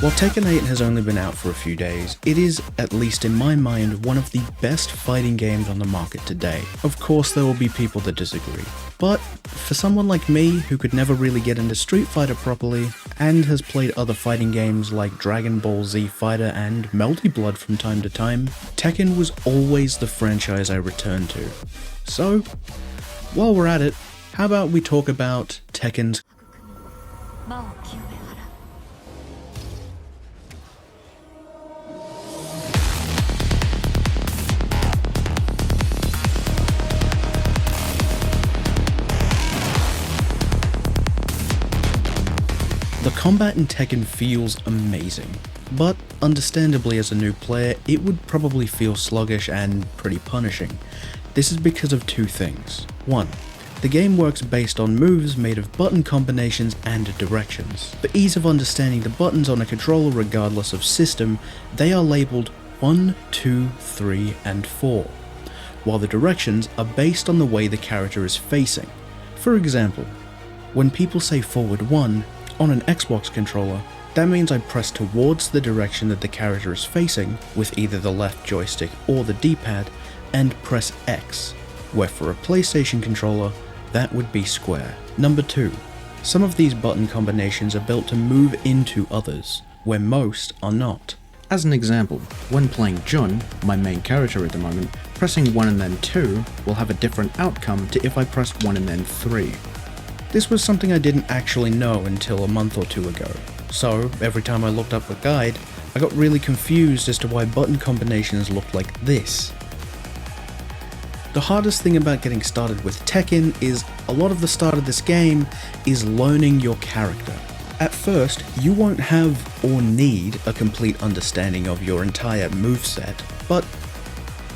While Tekken 8 has only been out for a few days, it is, at least in my mind, one of the best fighting games on the market today. Of course there will be people that disagree, but for someone like me who could never really get into Street Fighter properly, and has played other fighting games like Dragon Ball Z Fighter and Melty Blood from time to time, Tekken was always the franchise I returned to. So, while we're at it, how about we talk about Tekken's The combat in Tekken feels amazing, but understandably as a new player, it would probably feel sluggish and pretty punishing. This is because of two things. One, the game works based on moves made of button combinations and directions. For ease of understanding the buttons on a controller regardless of system, they are labelled 1, 2, 3, and 4, while the directions are based on the way the character is facing. For example, when people say forward 1, on an Xbox controller, that means I press towards the direction that the character is facing with either the left joystick or the D-pad and press X, where for a PlayStation controller, that would be square. Number 2. Some of these button combinations are built to move into others, where most are not. As an example, when playing Jun, my main character at the moment, pressing 1 and then 2 will have a different outcome to if I pressed 1 and then 3. This was something I didn't actually know until a month or two ago, so every time I looked up a guide, I got really confused as to why button combinations looked like this. The hardest thing about getting started with Tekken is a lot of the start of this game is learning your character. At first, you won't have or need a complete understanding of your entire moveset, but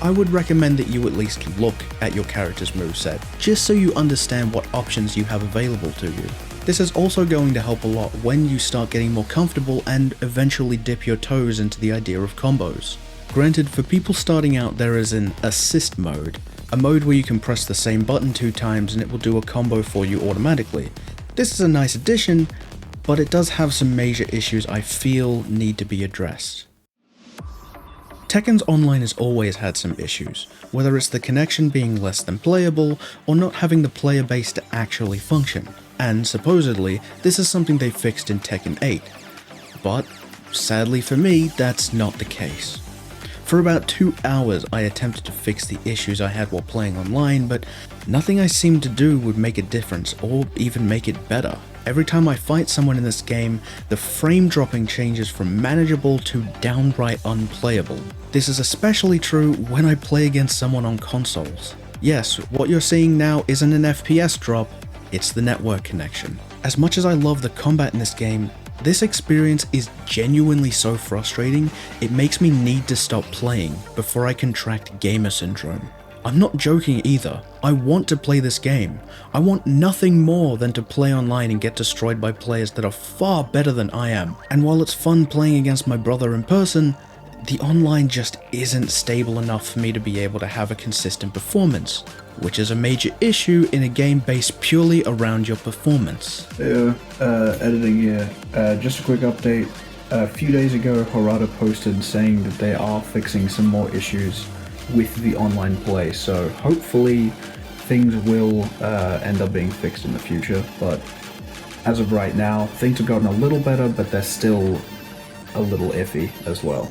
I would recommend that you at least look at your character's moveset, just so you understand what options you have available to you. This is also going to help a lot when you start getting more comfortable and eventually dip your toes into the idea of combos. Granted, for people starting out there is an assist mode, a mode where you can press the same button 2 times and it will do a combo for you automatically. This is a nice addition, but it does have some major issues I feel need to be addressed. Tekken's online has always had some issues, whether it's the connection being less than playable or not having the player base to actually function, and supposedly this is something they fixed in Tekken 8, but sadly for me that's not the case. For about 2 hours I attempted to fix the issues I had while playing online, but nothing I seemed to do would make a difference or even make it better. Every time I fight someone in this game, the frame dropping changes from manageable to downright unplayable. This is especially true when I play against someone on consoles. Yes, what you're seeing now isn't an FPS drop, it's the network connection. As much as I love the combat in this game, this experience is genuinely so frustrating, it makes me need to stop playing before I contract gamer syndrome. I'm not joking either. I want to play this game. I want nothing more than to play online and get destroyed by players that are far better than I am. And while it's fun playing against my brother in person, the online just isn't stable enough for me to be able to have a consistent performance, which is a major issue in a game based purely around your performance. Editing here. Just a quick update. A few days ago, Harada posted saying that they are fixing some more issues with the online play, so hopefully things will end up being fixed in the future, but as of right now, things have gotten a little better, but they're still a little iffy as well.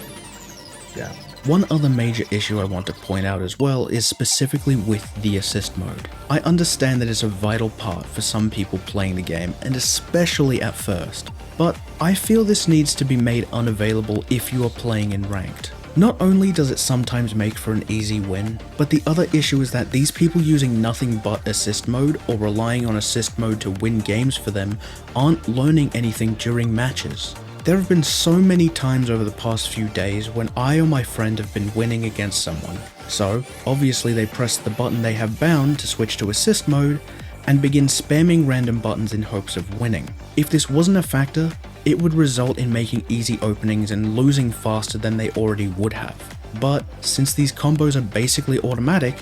Yeah. One other major issue I want to point out as well is specifically with the assist mode. I understand that it's a vital part for some people playing the game, and especially at first, but I feel this needs to be made unavailable if you are playing in ranked. Not only does it sometimes make for an easy win, but the other issue is that these people using nothing but assist mode or relying on assist mode to win games for them aren't learning anything during matches. There have been so many times over the past few days when I or my friend have been winning against someone, so obviously they press the button they have bound to switch to assist mode and begin spamming random buttons in hopes of winning. If this wasn't a factor, it would result in making easy openings and losing faster than they already would have. But since these combos are basically automatic,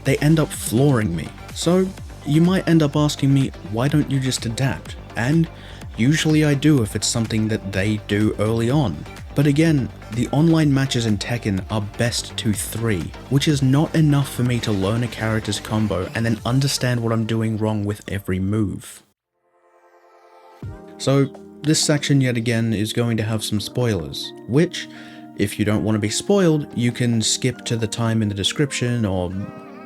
they end up flooring me. So you might end up asking me, why don't you just adapt? And Usually I do if it's something that they do early on. But again, the online matches in Tekken are best to 3, which is not enough for me to learn a character's combo and then understand what I'm doing wrong with every move. So this section yet again is going to have some spoilers, which, if you don't want to be spoiled, you can skip to the time in the description or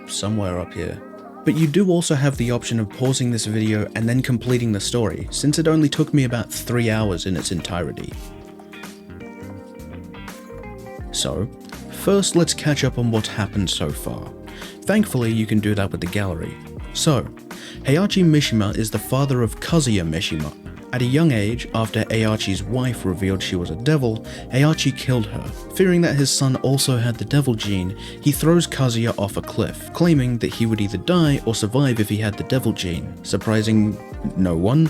somewhere up here. But you do also have the option of pausing this video and then completing the story, since it only took me about 3 hours in its entirety. So, first let's catch up on what's happened so far. Thankfully you can do that with the gallery. So, Heihachi Mishima is the father of Kazuya Mishima. At a young age, after Heihachi's wife revealed she was a devil, Heihachi killed her. Fearing that his son also had the devil gene, he throws Kazuya off a cliff, claiming that he would either die or survive if he had the devil gene. Surprising no one,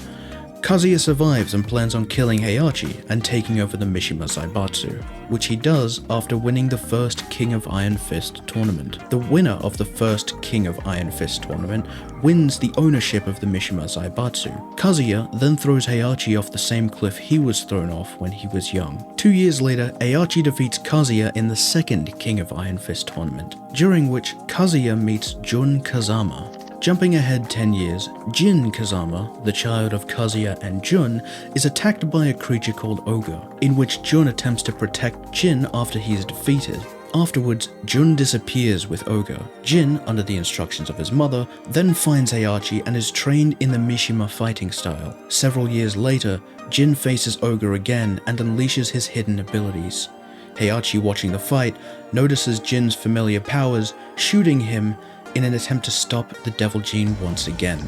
Kazuya survives and plans on killing Heihachi and taking over the Mishima Zaibatsu, which he does after winning the first King of Iron Fist tournament. The winner of the first King of Iron Fist tournament wins the ownership of the Mishima Zaibatsu. Kazuya then throws Heihachi off the same cliff he was thrown off when he was young. 2 years later, Heihachi defeats Kazuya in the second King of Iron Fist tournament, during which Kazuya meets Jun Kazama. Jumping ahead 10 years, Jin Kazama, the child of Kazuya and Jun, is attacked by a creature called Ogre, in which Jun attempts to protect Jin after he is defeated. Afterwards, Jun disappears with Ogre. Jin, under the instructions of his mother, then finds Heihachi and is trained in the Mishima fighting style. Several years later, Jin faces Ogre again and unleashes his hidden abilities. Heihachi, watching the fight, notices Jin's familiar powers, shooting him in an attempt to stop the devil gene once again.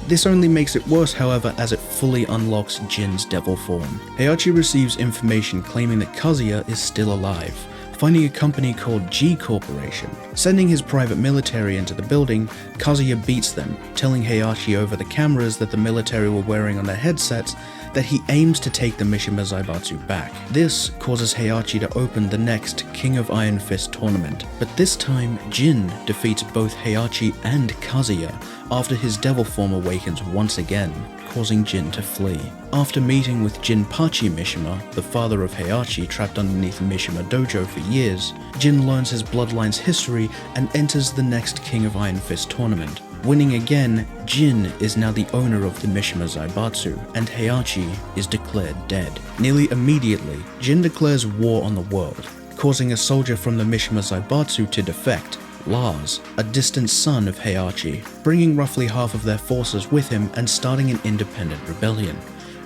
This only makes it worse, however, as it fully unlocks Jin's devil form. Heihachi receives information claiming that Kazuya is still alive, finding a company called G Corporation. Sending his private military into the building, Kazuya beats them, telling Heihachi over the cameras that the military were wearing on their headsets that he aims to take the Mishima Zaibatsu back. This causes Heihachi to open the next King of Iron Fist tournament, but this time Jin defeats both Heihachi and Kazuya after his devil form awakens once again, causing Jin to flee. After meeting with Jinpachi Mishima, the father of Heihachi trapped underneath Mishima Dojo for years, Jin learns his bloodline's history and enters the next King of Iron Fist tournament. Winning again, Jin is now the owner of the Mishima Zaibatsu, and Heihachi is declared dead. Nearly immediately, Jin declares war on the world, causing a soldier from the Mishima Zaibatsu to defect, Lars, a distant son of Heihachi, bringing roughly half of their forces with him and starting an independent rebellion.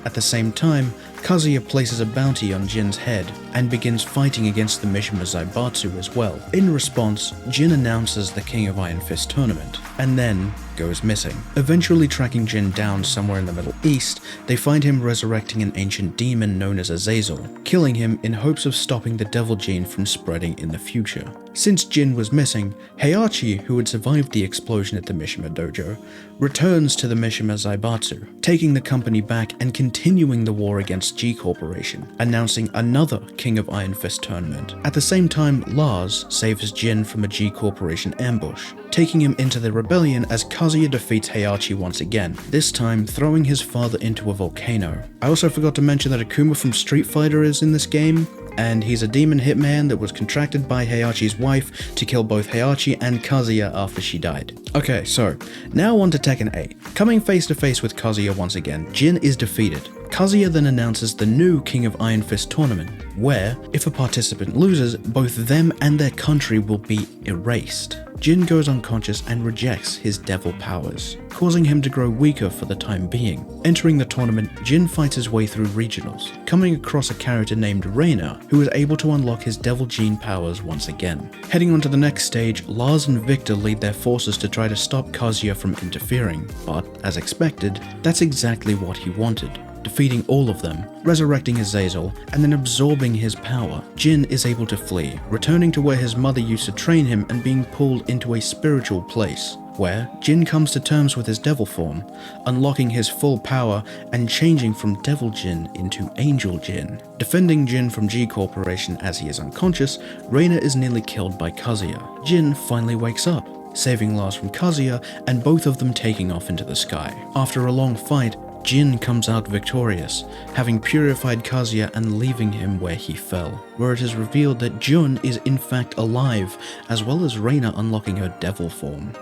At the same time, Kazuya places a bounty on Jin's head and begins fighting against the Mishima Zaibatsu as well. In response, Jin announces the King of Iron Fist tournament, and then goes missing. Eventually tracking Jin down somewhere in the Middle East, they find him resurrecting an ancient demon known as Azazel, killing him in hopes of stopping the devil gene from spreading in the future. Since Jin was missing, Heihachi, who had survived the explosion at the Mishima Dojo, returns to the Mishima Zaibatsu, taking the company back and continuing the war against G Corporation, announcing another King of Iron Fist tournament. At the same time, Lars saves Jin from a G Corporation ambush, taking him into the rebellion as Kazuya defeats Heihachi once again, this time throwing his father into a volcano. I also forgot to mention that Akuma from Street Fighter is in this game, and he's a demon hitman that was contracted by Heihachi's wife to kill both Heihachi and Kazuya after she died. Okay, so now on to Tekken 8. Coming face to face with Kazuya once again, Jin is defeated. Kazuya then announces the new King of Iron Fist tournament, where, if a participant loses, both them and their country will be erased. Jin goes unconscious and rejects his devil powers, causing him to grow weaker for the time being. Entering the tournament, Jin fights his way through regionals, coming across a character named Reina, who is able to unlock his devil gene powers once again. Heading on to the next stage, Lars and Victor lead their forces to try to stop Kazuya from interfering, but, as expected, that's exactly what he wanted. Defeating all of them, resurrecting Azazel, and then absorbing his power, Jin is able to flee, returning to where his mother used to train him and being pulled into a spiritual place, where Jin comes to terms with his devil form, unlocking his full power and changing from Devil Jin into Angel Jin. Defending Jin from G Corporation as he is unconscious, Reina is nearly killed by Kazuya. Jin finally wakes up, saving Lars from Kazuya and both of them taking off into the sky. After a long fight, Jin comes out victorious, having purified Kazuya and leaving him where he fell, where it is revealed that Jun is in fact alive, as well as Reina unlocking her devil form.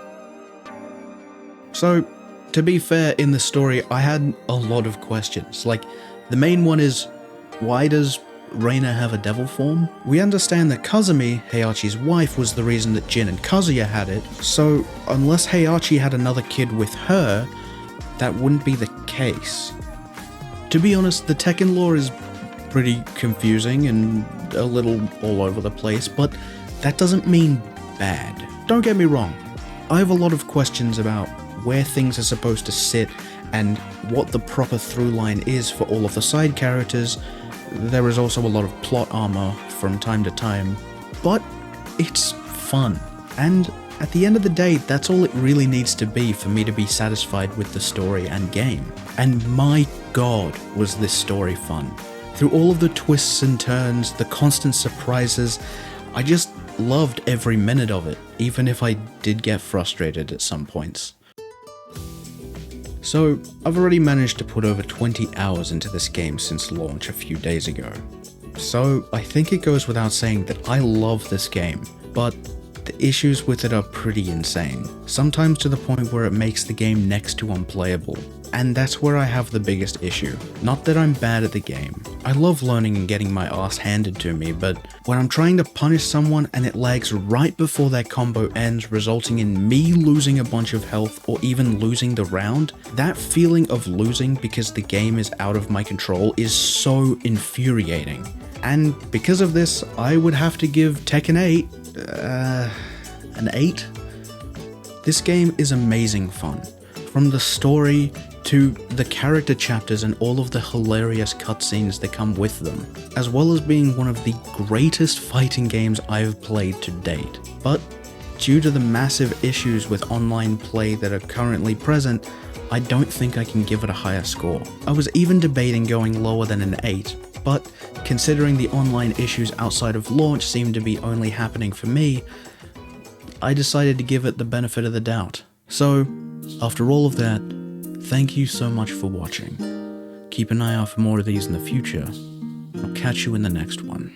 So, to be fair, in the story, I had a lot of questions. Like, the main one is, why does Reina have a devil form? We understand that Kazumi, Heihachi's wife, was the reason that Jin and Kazuya had it, so unless Heihachi had another kid with her, that wouldn't be the case. To be honest, the Tekken lore is pretty confusing and a little all over the place, but that doesn't mean bad. Don't get me wrong, I have a lot of questions about where things are supposed to sit and what the proper through line is for all of the side characters. There is also a lot of plot armor from time to time, but it's fun. And at the end of the day, that's all it really needs to be for me to be satisfied with the story and game. And my god, was this story fun. Through all of the twists and turns, the constant surprises, I just loved every minute of it, even if I did get frustrated at some points. So, I've already managed to put over 20 hours into this game since launch a few days ago. So, I think it goes without saying that I love this game, but the issues with it are pretty insane, sometimes to the point where it makes the game next to unplayable. And that's where I have the biggest issue. Not that I'm bad at the game. I love learning and getting my ass handed to me, but when I'm trying to punish someone and it lags right before their combo ends, resulting in me losing a bunch of health or even losing the round, that feeling of losing because the game is out of my control is so infuriating. And because of this, I would have to give Tekken 8 an 8? This game is amazing fun. From the story to the character chapters and all of the hilarious cutscenes that come with them, as well as being one of the greatest fighting games I've played to date. But due to the massive issues with online play that are currently present, I don't think I can give it a higher score. I was even debating going lower than an 8, but considering the online issues outside of launch seem to be only happening for me, I decided to give it the benefit of the doubt. So, after all of that, thank you so much for watching. Keep an eye out for more of these in the future. I'll catch you in the next one.